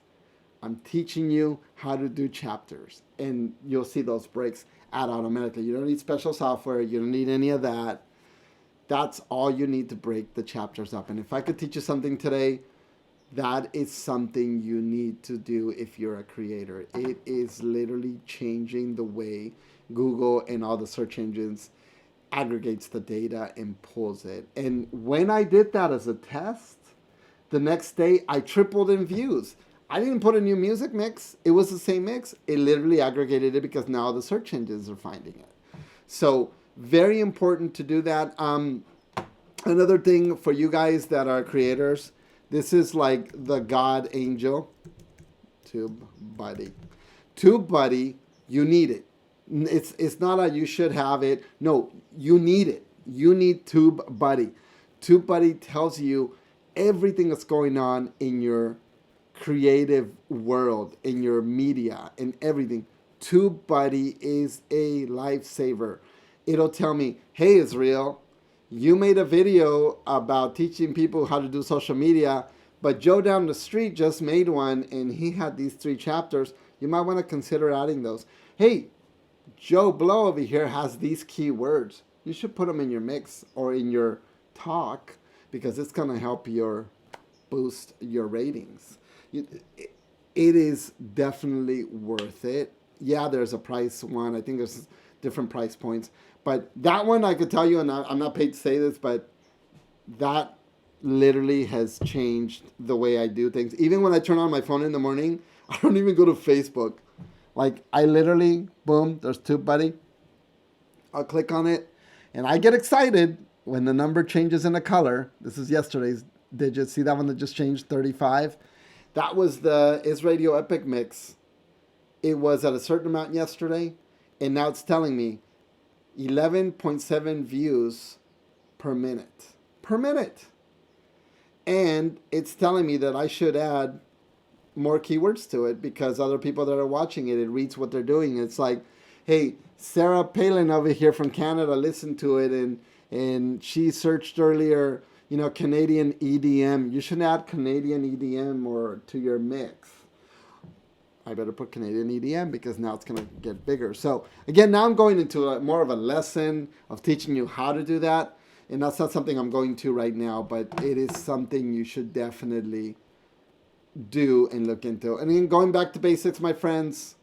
I'm teaching you how to do chapters, and you'll see those breaks add automatically. You don't need special software. You don't need any of that. That's all you need to break the chapters up. And if I could teach you something today, that is something you need to do if you're a creator. It is literally changing the way Google and all the search engines aggregates the data and pulls it. And when I did that as a test, the next day I tripled in views. I didn't put a new music mix. It was the same mix. It literally aggregated it because now the search engines are finding it. So very important to do that. Another thing for you guys that are creators, this is like the God angel. TubeBuddy. TubeBuddy, you need it. It's not a you should have it. No, you need it. You need TubeBuddy. TubeBuddy tells you everything that's going on in your creative world, in your media, in everything. TubeBuddy is a lifesaver. It'll tell me, hey Israel, you made a video about teaching people how to do social media, but Joe down the street just made one and he had these 3 chapters. You might want to consider adding those. Hey, Joe Blow over here has these keywords. You should put them in your mix or in your talk because it's going to help boost your ratings. It is definitely worth it. Yeah, there's a price one. I think there's different price points. But that one I could tell you, and I'm not paid to say this, but that literally has changed the way I do things. Even when I turn on my phone in the morning, I don't even go to Facebook. Like, I literally, boom, there's TubeBuddy. I'll click on it, and I get excited when the number changes in a color. This is yesterday's digits. See that one that just changed, 35? That was the Is Radio Epic mix. It was at a certain amount yesterday, and now it's telling me 11.7 views per minute. Per minute. And it's telling me that I should add more keywords to it because other people that are watching it, it reads what they're doing. It's like, hey, Sarah Palin over here from Canada listened to it and she searched earlier, Canadian EDM. You should add Canadian EDM or to your mix. I better put Canadian EDM because now it's going to get bigger. So again, now I'm going into more of a lesson of teaching you how to do that. And that's not something I'm going to right now, but it is something you should definitely do and look into. And then going back to basics, my friends,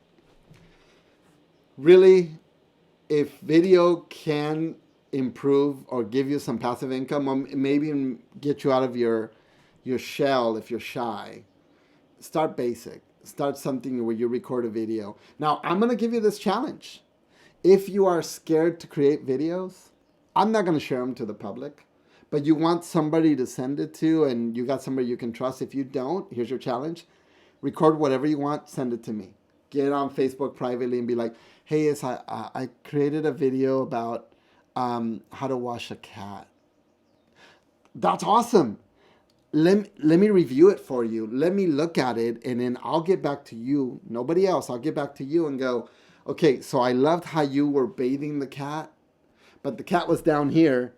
really, if video can improve or give you some passive income, or maybe even get you out of your shell if you're shy, start basic. Start something where you record a video. Now, I'm going to give you this challenge. If you are scared to create videos, I'm not going to share them to the public, but you want somebody to send it to and you got somebody you can trust. If you don't, here's your challenge. Record whatever you want, send it to me. Get on Facebook privately and be like, hey, I created a video about how to wash a cat. That's awesome. Let me review it for you. Let me look at it, and then I'll get back to you. Nobody else. I'll get back to you and go, okay, so I loved how you were bathing the cat, but the cat was down here,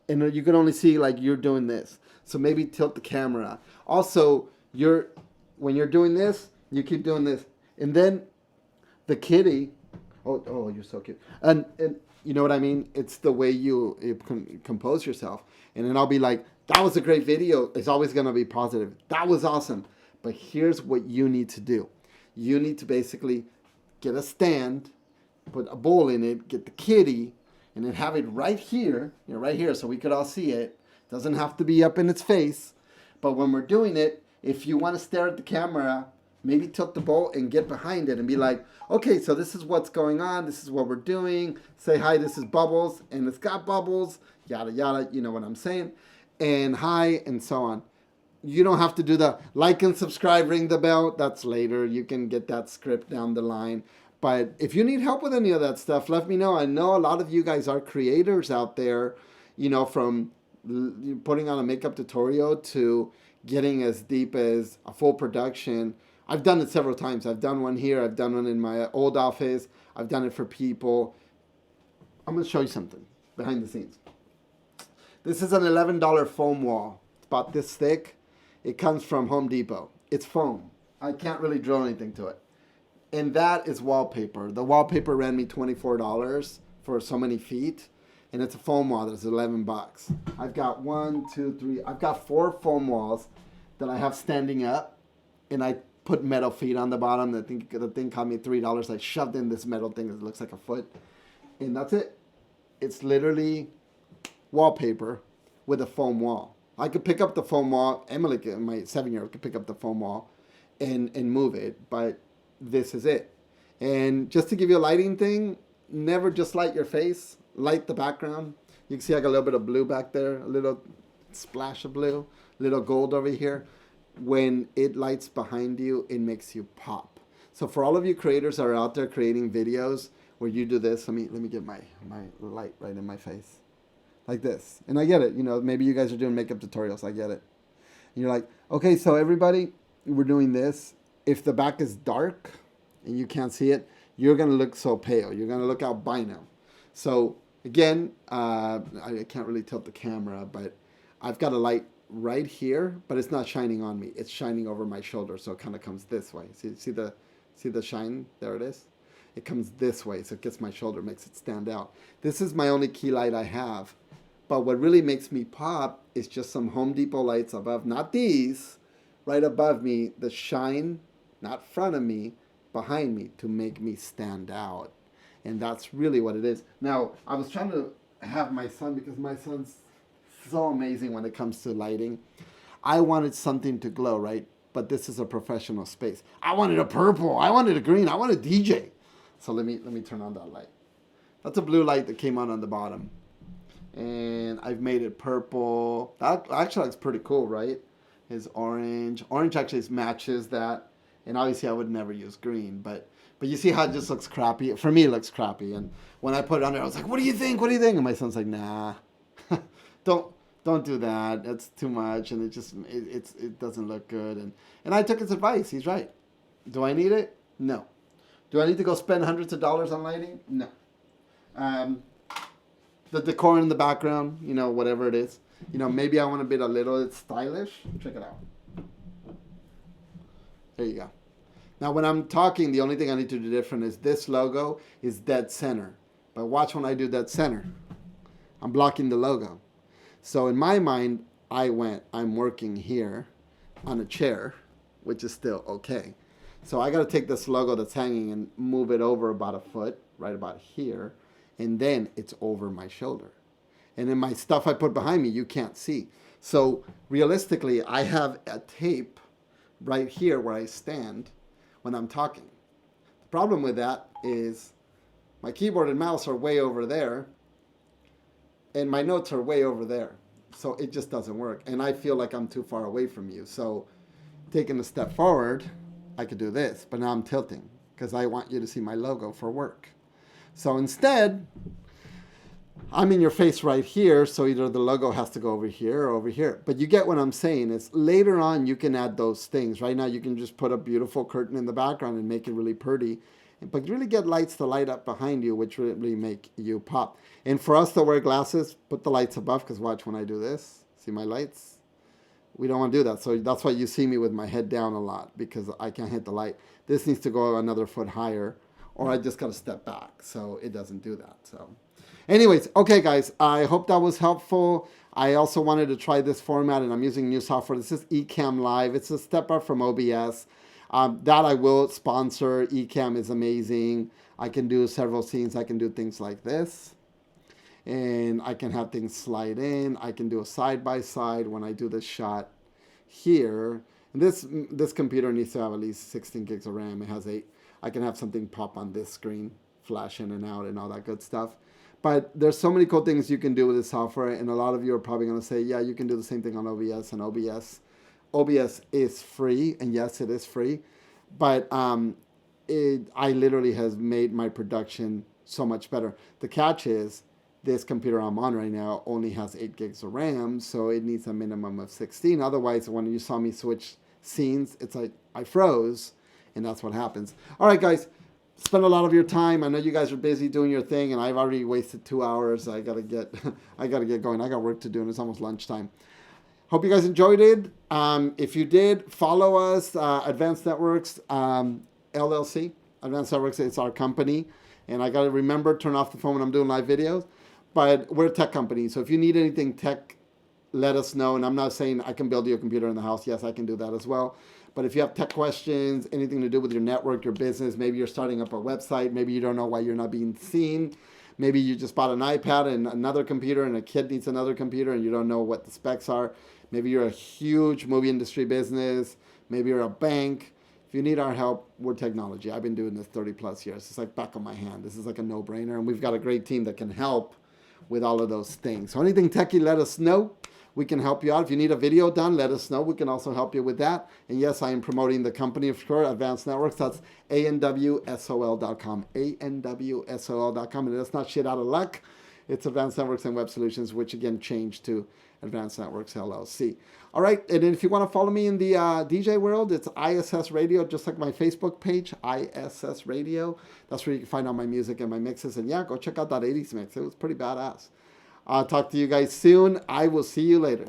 and you could only see like you're doing this. So maybe tilt the camera. Also, when you're doing this, you keep doing this. And then the kitty, oh, you're so cute. And you know what I mean? It's the way you compose yourself. And then I'll be like, that was a great video. It's always going to be positive. That was awesome. But here's what you need to do. You need to basically get a stand, put a bowl in it, get the kitty, and then have it right here, so we could all see it. Doesn't have to be up in its face. But when we're doing it, if you want to stare at the camera, maybe tilt the bowl and get behind it and be like, okay, so this is what's going on. This is what we're doing. Say, hi, this is Bubbles, and it's got bubbles, yada, yada, you know what I'm saying. And hi, and so on. You don't have to do the like and subscribe, ring the bell. That's later. You can get that script down the line. But if you need help with any of that stuff, let me know. I know a lot of you guys are creators out there, from putting on a makeup tutorial to getting as deep as a full production. I've done it several times. I've done one here. I've done one in my old office. I've done it for people. I'm going to show you something behind the scenes. This is an $11 foam wall. It's about this thick. It comes from Home Depot. It's foam. I can't really drill anything to it. And that is wallpaper. The wallpaper ran me $24 for so many feet. And it's a foam wall that's $11. I've got 1, 2, 3. I've got 4 foam walls that I have standing up, and I put metal feet on the bottom. The thing cost me $3. I shoved in this metal thing that looks like a foot, and that's it. It's literally wallpaper with a foam wall. I could pick up the foam wall. Emily, my 7-year-old, could pick up the foam wall and move it, but this is it. And just to give you a lighting thing, never just light your face, light the background. You can see I got a little bit of blue back there, a little splash of blue, a little gold over here. When it lights behind you, it makes you pop. So for all of you creators that are out there creating videos where you do this, let me get my light right in my face. Like this. And I get it. Maybe you guys are doing makeup tutorials. I get it. And you're like, okay, so everybody, we're doing this. If the back is dark and you can't see it, you're going to look so pale. You're going to look albino. So again, I can't really tilt the camera, but I've got a light right here, but it's not shining on me. It's shining over my shoulder. So it kind of comes this way. See the shine? There it is. It comes this way. So it gets my shoulder, makes it stand out. This is my only key light I have. But what really makes me pop is just some Home Depot lights above, not these, right above me, the shine, not front of me, behind me, to make me stand out. And that's really what it is. Now, I was trying to have my son, because my son's so amazing when it comes to lighting. I wanted something to glow, right? But this is a professional space. I wanted a purple. I wanted a green. I wanted a DJ. So let me turn on that light. That's a blue light that came on the bottom. And I've made it purple. That actually looks pretty cool, right? Is orange. Orange actually matches that. And obviously I would never use green, but you see how it just looks crappy? For me, it looks crappy. And when I put it on there, I was like, what do you think? What do you think? And my son's like, nah, don't do that. That's too much. And it doesn't look good. And I took his advice. He's right. Do I need it? No. Do I need to go spend hundreds of dollars on lighting? No. The decor in the background, whatever it is. Maybe I want to be a little stylish. Check it out. There you go. Now, when I'm talking, the only thing I need to do different is this logo is dead center. But watch when I do dead center. I'm blocking the logo. So in my mind, I'm working here on a chair, which is still okay. So I got to take this logo that's hanging and move it over about a foot, right about here. And then it's over my shoulder. And then my stuff I put behind me, you can't see. So realistically, I have a tape right here where I stand when I'm talking. The problem with that is my keyboard and mouse are way over there, and my notes are way over there. So it just doesn't work. And I feel like I'm too far away from you. So taking a step forward, I could do this, but now I'm tilting because I want you to see my logo for work. So instead, I'm in your face right here, so either the logo has to go over here or over here. But you get what I'm saying. Is later on you can add those things. Right now you can just put a beautiful curtain in the background and make it really pretty. But you really get lights to light up behind you, which really make you pop. And for us to wear glasses, put the lights above, because watch when I do this. See my lights? We don't want to do that. So that's why you see me with my head down a lot, because I can't hit the light. This needs to go another foot higher, or I just got to step back. So it doesn't do that. So anyways, okay, guys, I hope that was helpful. I also wanted to try this format, and I'm using new software. This is Ecamm Live. It's a step up from OBS. That I will sponsor. Ecamm is amazing. I can do several scenes. I can do things like this. And I can have things slide in. I can do a side-by-side when I do this shot here. And this computer needs to have at least 16 gigs of RAM. It has 8. I can have something pop on this screen, flash in and out and all that good stuff. But there's so many cool things you can do with this software, and a lot of you are probably going to say, yeah, you can do the same thing on OBS. And OBS is free, and yes, it is free. But I literally has made my production so much better. The catch is this computer I'm on right now only has 8 gigs of RAM, so it needs a minimum of 16. Otherwise, when you saw me switch scenes, it's like I froze, and that's what happens. All right, guys. Spend a lot of your time. I know you guys are busy doing your thing, and I've already wasted 2 hours. I gotta get going. I got work to do, and it's almost lunchtime. Hope you guys enjoyed it. If you did, follow us, Advanced Networks LLC. Advanced Networks is our company, and I gotta remember turn off the phone when I'm doing live videos. But we're a tech company, so if you need anything tech let us know. And I'm not saying I can build you a computer in the house. Yes, I can do that as well. But if you have tech questions, anything to do with your network, your business, maybe you're starting up a website, maybe you don't know why you're not being seen, maybe you just bought an iPad and another computer and a kid needs another computer and you don't know what the specs are. Maybe you're a huge movie industry business. Maybe you're a bank. If you need our help, we're technology. I've been doing this 30 plus years. It's like back of my hand. This is like a no-brainer. And we've got a great team that can help with all of those things. So anything techie, let us know. We can help you out. If you need a video done, let us know. We can also help you with that. And yes, I am promoting the company of sure, Advanced Networks. That's anwsol.com. anwsol.com. And that's not shit out of luck. It's Advanced Networks and Web Solutions, which again changed to Advanced Networks LLC. All right, and then if you want to follow me in the DJ world, it's ISS Radio, just like my Facebook page, ISS Radio. That's where you can find all my music and my mixes. And yeah, go check out that 80s mix. It was pretty badass. I'll talk to you guys soon. I will see you later.